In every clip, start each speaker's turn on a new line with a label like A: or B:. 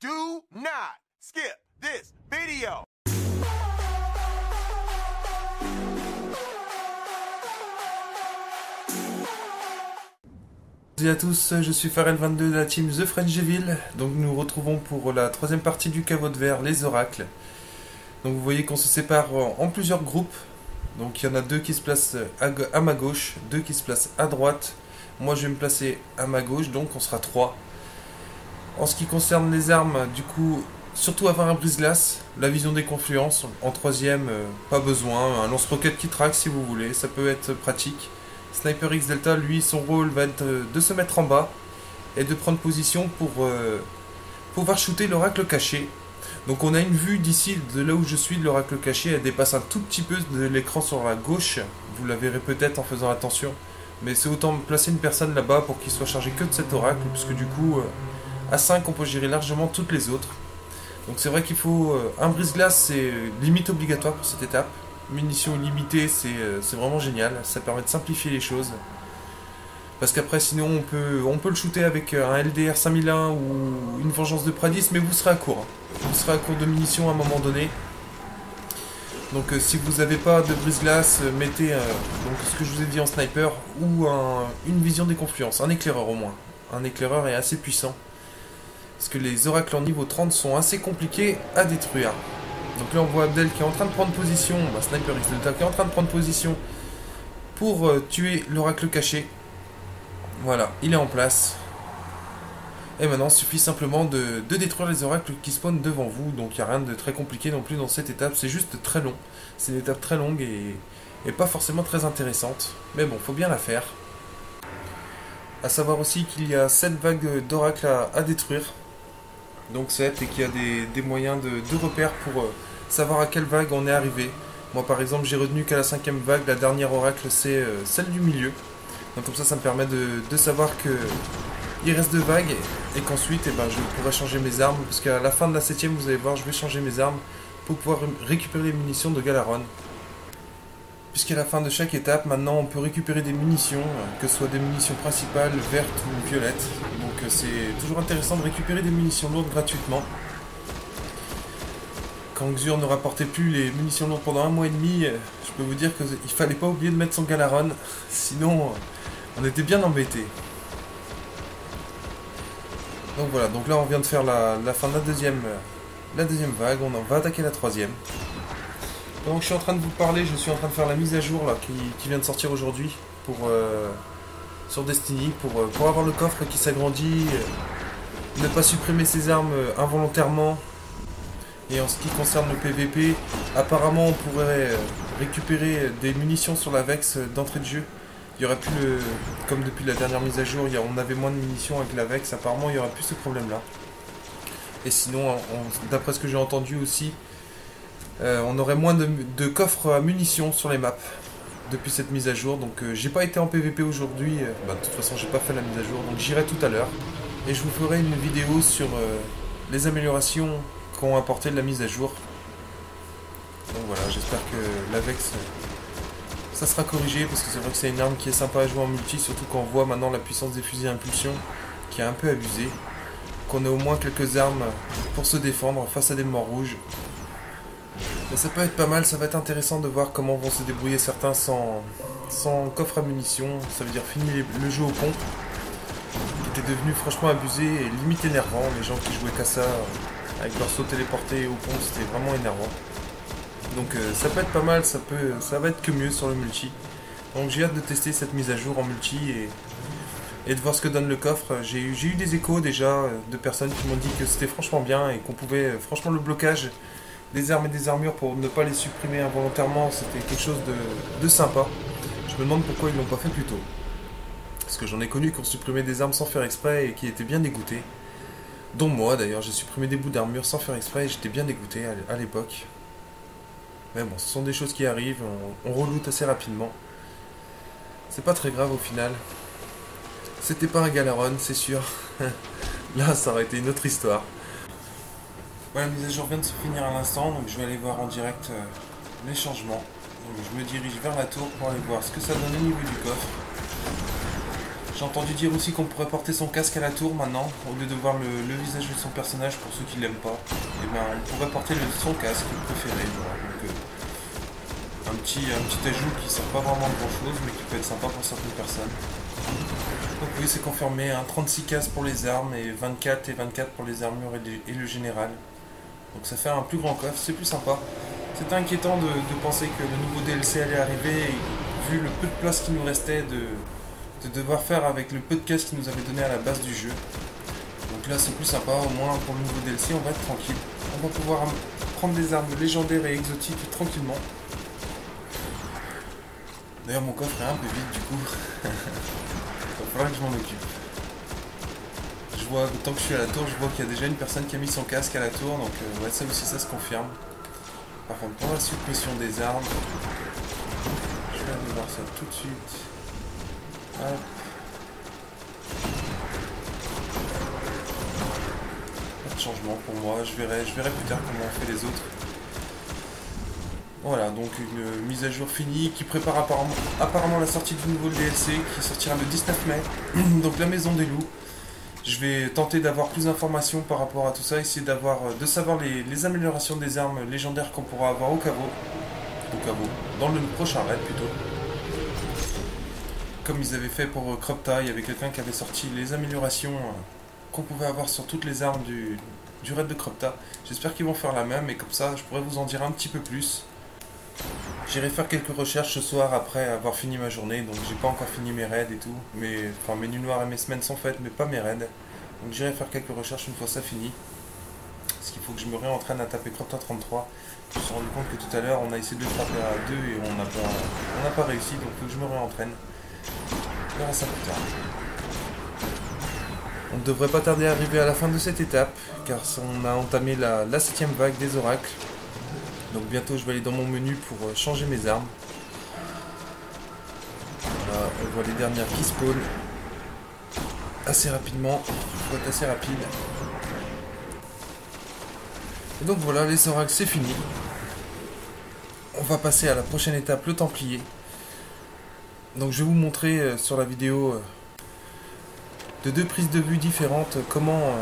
A: Do not skip this video.
B: Salut à tous, je suis Pharrell22 de la team The Frangeville. Donc nous nous retrouvons pour la troisième partie du caveau de verre, les oracles. Donc vous voyez qu'on se sépare en plusieurs groupes. Donc il y en a deux qui se placent à ma gauche, deux qui se placent à droite. Moi je vais me placer à ma gauche, donc on sera trois. En ce qui concerne les armes, du coup, surtout avoir un brise-glace, la vision des confluences. En troisième, pas besoin, un lance-roquette qui traque si vous voulez, ça peut être pratique. Sniper X Delta, lui, son rôle va être de se mettre en bas et de prendre position pour pouvoir shooter l'oracle caché. Donc on a une vue d'ici, de là où je suis, de l'oracle caché, elle dépasse un tout petit peu de l'écran sur la gauche. Vous la verrez peut-être en faisant attention. Mais c'est autant placer une personne là-bas pour qu'il soit chargé que de cet oracle, puisque du coup, à 5, on peut gérer largement toutes les autres. Donc c'est vrai qu'il faut... un brise-glace, c'est limite obligatoire pour cette étape. Munitions illimitées, c'est vraiment génial. Ça permet de simplifier les choses. Parce qu'après, sinon, on peut le shooter avec un LDR 5001 ou une vengeance de Pradis, mais vous serez à court. Vous serez à court de munitions à un moment donné. Donc si vous n'avez pas de brise-glace, mettez donc, ce que je vous ai dit en sniper ou une vision des confluences. Un éclaireur au moins. Un éclaireur est assez puissant. Parce que les oracles en niveau 30 sont assez compliqués à détruire. Donc là on voit Abdel qui est en train de prendre position, Sniper X Delta qui est en train de prendre position pour tuer l'oracle caché. Voilà, il est en place. Et maintenant il suffit simplement de détruire les oracles qui spawnent devant vous. Donc il n'y a rien de très compliqué non plus dans cette étape, c'est juste très long. C'est une étape très longue et pas forcément très intéressante. Mais bon, faut bien la faire. A savoir aussi qu'il y a 7 vagues d'oracles à détruire. Donc 7 et qu'il y a des moyens de repères pour savoir à quelle vague on est arrivé. Moi par exemple j'ai retenu qu'à la 5ème vague, la dernière oracle c'est celle du milieu. Donc comme ça me permet de savoir que il reste 2 vagues et qu'ensuite je pourrai changer mes armes. Parce qu'à la fin de la 7ème vous allez voir je vais changer mes armes pour pouvoir récupérer les munitions de Galaron. Puisqu'à la fin de chaque étape, maintenant on peut récupérer des munitions, que ce soit des munitions principales, vertes ou violettes. Donc c'est toujours intéressant de récupérer des munitions lourdes gratuitement. Quand Xur ne rapportait plus les munitions lourdes pendant 1 mois et demi, je peux vous dire qu'il fallait pas oublier de mettre son Galaron, sinon on était bien embêtés. Donc voilà, donc là on vient de faire la fin de la deuxième vague, on va attaquer la 3ème. Donc je suis en train de vous parler, je suis en train de faire la mise à jour là, qui vient de sortir aujourd'hui sur Destiny pour avoir le coffre qui s'agrandit, ne pas supprimer ses armes involontairement. Et en ce qui concerne le PVP, apparemment on pourrait récupérer des munitions sur la Vex d'entrée de jeu. Il y aurait plus comme depuis la dernière mise à jour, on avait moins de munitions avec la Vex, apparemment il n'y aurait plus ce problème là. Et sinon, d'après ce que j'ai entendu aussi, on aurait moins de coffres à munitions sur les maps depuis cette mise à jour. Donc j'ai pas été en PVP aujourd'hui, de toute façon j'ai pas fait la mise à jour, donc j'irai tout à l'heure. Et je vous ferai une vidéo sur les améliorations qu'ont apporté de la mise à jour. Donc voilà, j'espère que la Vex ça sera corrigé, parce que c'est vrai que c'est une arme qui est sympa à jouer en multi, surtout quand on voit maintenant la puissance des fusils à impulsion qui est un peu abusée. Qu'on ait au moins quelques armes pour se défendre face à des morts rouges. Mais ça peut être pas mal, ça va être intéressant de voir comment vont se débrouiller certains sans coffre à munitions. Ça veut dire fini le jeu au pompe, qui était devenu franchement abusé et limite énervant. Les gens qui jouaient qu'à ça, avec leur saut téléporté au pompe, c'était vraiment énervant. Donc ça peut être pas mal, ça va être que mieux sur le multi. Donc j'ai hâte de tester cette mise à jour en multi et de voir ce que donne le coffre. J'ai eu des échos déjà de personnes qui m'ont dit que c'était franchement bien et qu'on pouvait, franchement le blocage des armes et des armures pour ne pas les supprimer involontairement, c'était quelque chose de sympa. Je me demande pourquoi ils l'ont pas fait plus tôt. Parce que j'en ai connu qui ont supprimé des armes sans faire exprès et qui étaient bien dégoûtés. Dont moi d'ailleurs, j'ai supprimé des bouts d'armure sans faire exprès et j'étais bien dégoûté à l'époque. Mais bon, ce sont des choses qui arrivent, on reloot assez rapidement. C'est pas très grave au final. C'était pas un Galaron, c'est sûr. Là, ça aurait été une autre histoire. Voilà, la mise à jour vient de se finir à l'instant, donc je vais aller voir en direct les changements. Donc je me dirige vers la tour pour aller voir ce que ça donne au niveau du coffre. J'ai entendu dire aussi qu'on pourrait porter son casque à la tour maintenant, au lieu de voir le visage de son personnage pour ceux qui l'aiment pas. Et ben on pourrait porter son casque préféré. Voilà. Donc, un petit ajout qui sert pas vraiment à grand chose, mais qui peut être sympa pour certaines personnes. Donc oui, c'est confirmé, hein, 36 casques pour les armes et 24 pour les armures et le général. Donc ça fait un plus grand coffre, c'est plus sympa. C'était inquiétant de penser que le nouveau DLC allait arriver, et vu le peu de place qu'il nous restait, de devoir faire avec le peu de casques qu'il nous avait donné à la base du jeu. Donc là c'est plus sympa, au moins pour le nouveau DLC on va être tranquille. On va pouvoir prendre des armes légendaires et exotiques tranquillement. D'ailleurs mon coffre est un peu vide du coup. Il va falloir que je m'en occupe. Je vois, tant que je suis à la tour, je vois qu'il y a déjà une personne qui a mis son casque à la tour, donc ouais, ça aussi ça se confirme. Par contre pour la suppression des armes, je vais aller voir ça tout de suite. Hop. Pas de changement pour moi, je verrai plus tard comment on fait les autres. Voilà, donc une mise à jour finie qui prépare apparemment la sortie du nouveau DLC qui sortira le 19 mai. Donc la maison des loups. Je vais tenter d'avoir plus d'informations par rapport à tout ça, essayer de savoir les améliorations des armes légendaires qu'on pourra avoir au caveau, dans le prochain raid plutôt. Comme ils avaient fait pour Cropta, il y avait quelqu'un qui avait sorti les améliorations qu'on pouvait avoir sur toutes les armes du raid de Cropta. J'espère qu'ils vont faire la même et comme ça je pourrais vous en dire un petit peu plus. J'irai faire quelques recherches ce soir après avoir fini ma journée, donc j'ai pas encore fini mes raids et tout, enfin mes nuits noires et mes semaines sont faites, mais pas mes raids. Donc j'irai faire quelques recherches une fois ça fini. Parce qu'il faut que je me réentraîne à taper Cropta 33. Je me suis rendu compte que tout à l'heure on a essayé de le frapper à 2 et on n'a pas réussi, donc il faut que je me réentraîne. On verra ça plus tard. On ne devrait pas tarder à arriver à la fin de cette étape, car on a entamé la 7ème vague des oracles. Donc bientôt je vais aller dans mon menu pour changer mes armes. Voilà, on voit les dernières qui spawnent assez rapidement. Il faut être assez rapide. Et donc voilà, les oracles c'est fini. On va passer à la prochaine étape, le Templier. Donc je vais vous montrer sur la vidéo de 2 prises de vue différentes comment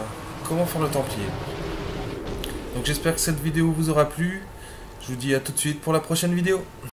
B: faire le Templier. Donc j'espère que cette vidéo vous aura plu. Je vous dis à tout de suite pour la prochaine vidéo.